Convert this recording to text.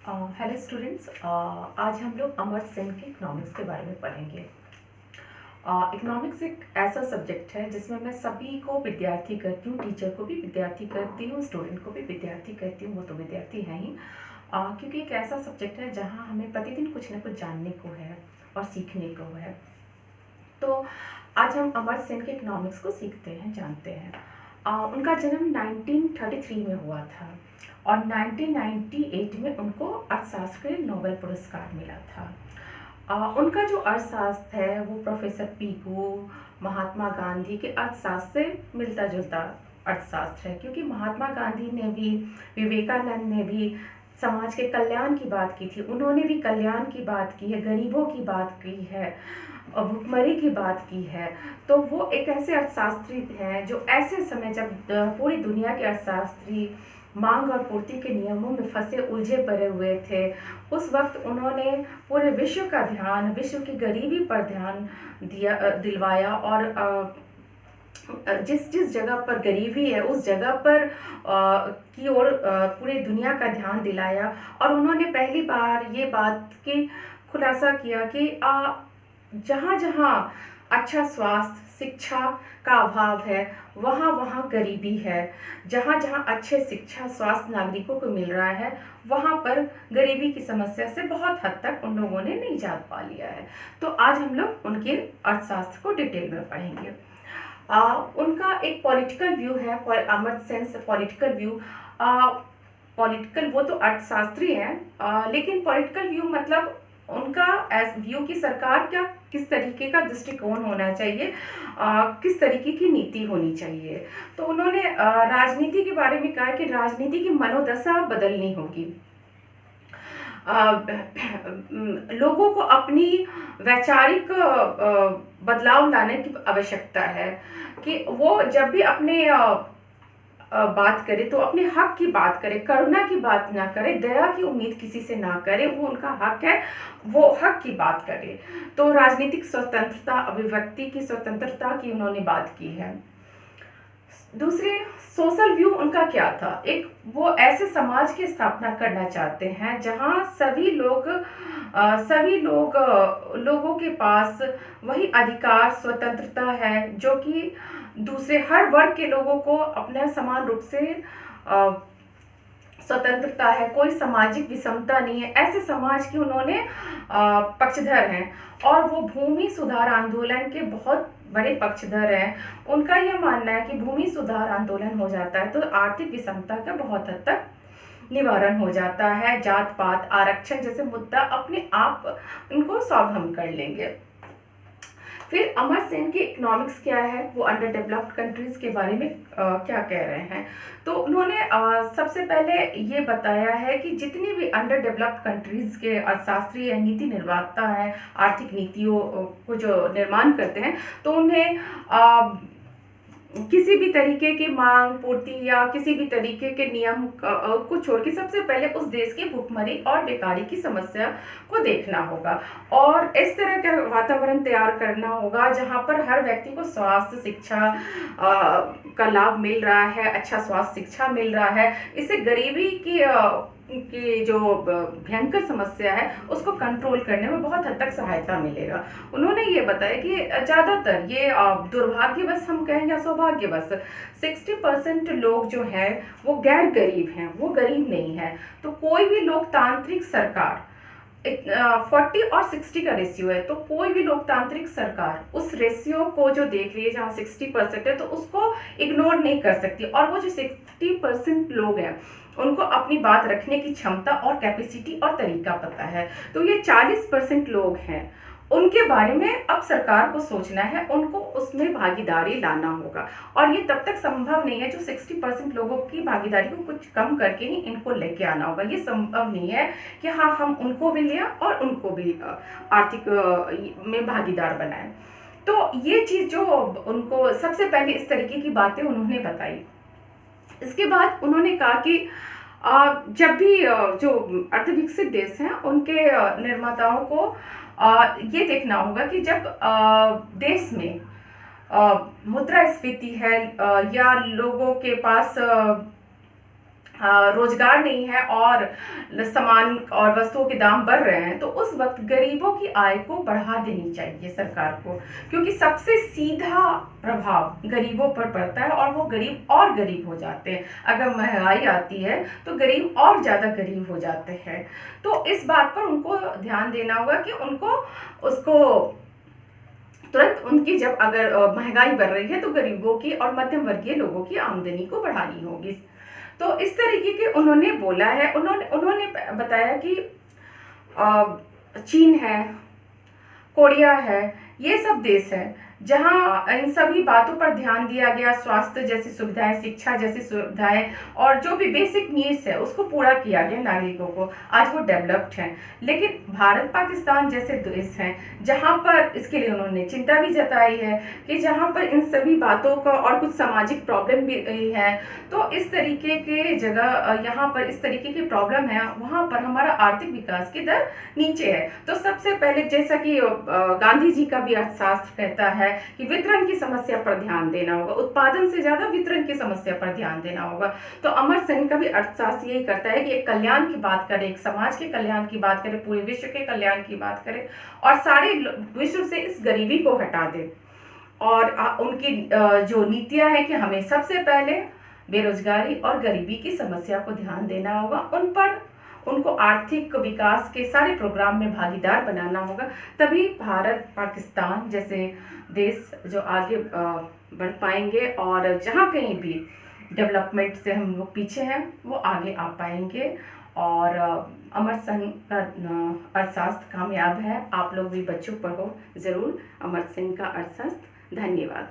Hello students, आज हम लोग अमर सेन के इकोनॉमिक्स के बारे में पढ़ेंगे। इकोनॉमिक्स एक ऐसा सब्जेक्ट है जिसमें मैं सभी को विद्यार्थी करती हूँ, टीचर को भी विद्यार्थी करती हूँ, स्टूडेंट को भी विद्यार्थी करती हूँ, वो तो विद्यार्थी हैं ही। क्योंकि एक ऐसा सब्जेक्ट है जहाँ हमें प्रतिदिन कुछ ना कुछ जानने को है और सीखने को है। तो आज हम अमर सेन के इकोनॉमिक्स को सीखते हैं, जानते हैं। उनका जन्म 1933 में हुआ था और 1998 में उनको अर्थशास्त्र के लिए नोबेल पुरस्कार मिला था। उनका जो अर्थशास्त्र है वो प्रोफेसर पीकू, महात्मा गांधी के अर्थशास्त्र से मिलता जुलता अर्थशास्त्र है, क्योंकि महात्मा गांधी ने भी, विवेकानंद ने भी समाज के कल्याण की बात की थी। उन्होंने भी कल्याण की बात की है, गरीबों की बात की है, भुखमरी की बात की है। तो वो एक ऐसे अर्थशास्त्री हैं जो ऐसे समय जब पूरी दुनिया के अर्थशास्त्री मांग और पूर्ति के नियमों में फंसे उलझे पड़े हुए थे, उस वक्त उन्होंने पूरे विश्व का ध्यान, विश्व की गरीबी पर ध्यान दिलवाया और जिस जिस जगह पर गरीबी है उस जगह पर की ओर पूरी दुनिया का ध्यान दिलाया। और उन्होंने पहली बार ये बात की खुलासा किया कि जहाँ जहाँ अच्छा स्वास्थ्य, शिक्षा का अभाव है, वहाँ वहाँ गरीबी है। जहाँ जहाँ अच्छे शिक्षा, स्वास्थ्य नागरिकों को मिल रहा है, वहाँ पर गरीबी की समस्या से बहुत हद तक उन लोगों ने निजात पा लिया है। तो आज हम लोग उनके अर्थशास्त्र को डिटेल में पढ़ेंगे। उनका एक पॉलिटिकल व्यू है, अमर सेन पॉलिटिकल व्यू। पॉलिटिकल, वो तो अर्थशास्त्री हैं, लेकिन पॉलिटिकल व्यू मतलब उनका एज व्यू की सरकार क्या किस तरीके का दृष्टिकोण होना चाहिए, किस तरीके की नीति होनी चाहिए। तो उन्होंने राजनीति के बारे में कहा कि राजनीति की मनोदशा बदलनी होगी। लोगों को अपनी वैचारिक बदलाव लाने की आवश्यकता है कि वो जब भी अपने बात करे तो अपने हक की बात करे, करुणा की बात ना करे, दया की उम्मीद किसी से ना करे। वो उनका हक है, वो हक की बात करे। तो राजनीतिक स्वतंत्रता, अभिव्यक्ति की स्वतंत्रता की उन्होंने बात की है। दूसरे, सोशल व्यू उनका क्या था? एक वो ऐसे समाज की स्थापना करना चाहते हैं जहां लोगों के पास वही अधिकार, स्वतंत्रता है जो कि दूसरे हर वर्ग के लोगों को अपना समान रूप से स्वतंत्रता है, कोई सामाजिक विषमता नहीं है। ऐसे समाज की उन्होंने पक्षधर हैं और वो भूमि सुधार आंदोलन के बहुत बड़े पक्षधर हैं। उनका यह मानना है कि भूमि सुधार आंदोलन हो जाता है तो आर्थिक विषमता का बहुत हद तक निवारण हो जाता है। जात पात, आरक्षण जैसे मुद्दा अपने आप उनको सॉल्व हम कर लेंगे। फिर अमर सेन की इकोनॉमिक्स क्या है, वो अंडर डेवलप्ड कंट्रीज के बारे में क्या कह रहे हैं। तो उन्होंने सबसे पहले ये बताया है कि जितनी भी अंडर डेवलप्ड कंट्रीज के अर्थशास्त्री या नीति निर्माता हैं, आर्थिक नीतियों को जो निर्माण करते हैं, तो उन्हें किसी भी तरीके की मांग पूर्ति या किसी भी तरीके के नियम को छोड़ के सबसे पहले उस देश की भुखमरी और बेकारी की समस्या को देखना होगा और इस तरह का वातावरण तैयार करना होगा जहां पर हर व्यक्ति को स्वास्थ्य, शिक्षा का लाभ मिल रहा है, अच्छा स्वास्थ्य शिक्षा मिल रहा है। इससे गरीबी की जो भयंकर समस्या है उसको कंट्रोल करने में बहुत हद तक सहायता मिलेगा। उन्होंने ये बताया कि ज़्यादातर ये दुर्भाग्यवश हम कहें या सौभाग्यवश 60% लोग जो हैं वो गैर गरीब हैं, वो गरीब नहीं है। तो कोई भी लोकतांत्रिक सरकार 40 और 60 का रेशियो है, तो कोई भी लोकतांत्रिक सरकार उस रेशियो को जो देख रही है जहाँ 60% है तो उसको इग्नोर नहीं कर सकती। और वो जो 60% लोग हैं उनको अपनी बात रखने की क्षमता और कैपेसिटी और तरीका पता है। तो ये 40% लोग हैं, उनके बारे में अब सरकार को सोचना है, उनको उसमें भागीदारी लाना होगा। और ये तब तक संभव नहीं है जो 60% लोगों की भागीदारी को कुछ कम करके ही इनको लेके आना होगा। ये संभव नहीं है कि हाँ हम उनको भी लें और उनको भी आर्थिक में भागीदार बनाएं। तो ये चीज़ जो उनको सबसे पहले इस तरीके की बातें उन्होंने बताई। इसके बाद उन्होंने कहा कि जब भी जो अर्धविकसित देश हैं उनके निर्माताओं को ये देखना होगा कि जब देश में मुद्रास्फीति है या लोगों के पास रोजगार नहीं है और सामान और वस्तुओं के दाम बढ़ रहे हैं, तो उस वक्त गरीबों की आय को बढ़ा देनी चाहिए सरकार को, क्योंकि सबसे सीधा प्रभाव गरीबों पर पड़ता है और वो गरीब और गरीब हो जाते हैं। अगर महंगाई आती है तो गरीब और ज़्यादा गरीब हो जाते हैं। तो इस बात पर उनको ध्यान देना होगा कि उनको उसको तुरंत उनकी, जब अगर महंगाई बढ़ रही है तो गरीबों की और मध्यम वर्गीय लोगों की आमदनी को बढ़ानी होगी। तो इस तरीके के उन्होंने बोला है। उन्होंने उन्होंने बताया कि चीन है, कोरिया है, ये सब देश है जहां इन सभी बातों पर ध्यान दिया गया, स्वास्थ्य जैसी सुविधाएं, शिक्षा जैसी सुविधाएं और जो भी बेसिक नीड्स है उसको पूरा किया गया नागरिकों को। आज वो डेवलप्ड हैं। लेकिन भारत पाकिस्तान जैसे देश हैं जहां पर, इसके लिए उन्होंने चिंता भी जताई है कि जहां पर इन सभी बातों का और कुछ सामाजिक प्रॉब्लम भी है, तो इस तरीके के जगह यहाँ पर इस तरीके की प्रॉब्लम है, वहां पर हमारा आर्थिक विकास की दर नीचे है। तो सबसे पहले, जैसा कि गांधी जी का भी अर्थशास्त्र कहता है कि वितरण की समस्या पर ध्यान देना होगा, उत्पादन से ज्यादा वितरण की समस्या पर ध्यान देना होगा। तो अमर्त्य सेन का भी अर्थशास्त्र यही करता है कि एक कल्याण की बात करें, एक समाज के कल्याण की बात करें, पूरे विश्व के कल्याण की बात करें और सारे विश्व से इस गरीबी को हटा दे। और उनकी जो नीतियां हैं कि हमें सबसे पहले बेरोजगारी और गरीबी की समस्या को ध्यान देना होगा, उन पर उनको आर्थिक विकास के सारे प्रोग्राम में भागीदार बनाना होगा। तभी भारत पाकिस्तान जैसे देश जो आगे बढ़ पाएंगे और जहाँ कहीं भी डेवलपमेंट से हम लोग पीछे हैं वो आगे आ पाएंगे। और अमर्त्य सेन का अर्थशास्त्र कामयाब है। आप लोग भी बच्चों पढ़ो ज़रूर अमर्त्य सेन का अर्थशास्त्र। धन्यवाद।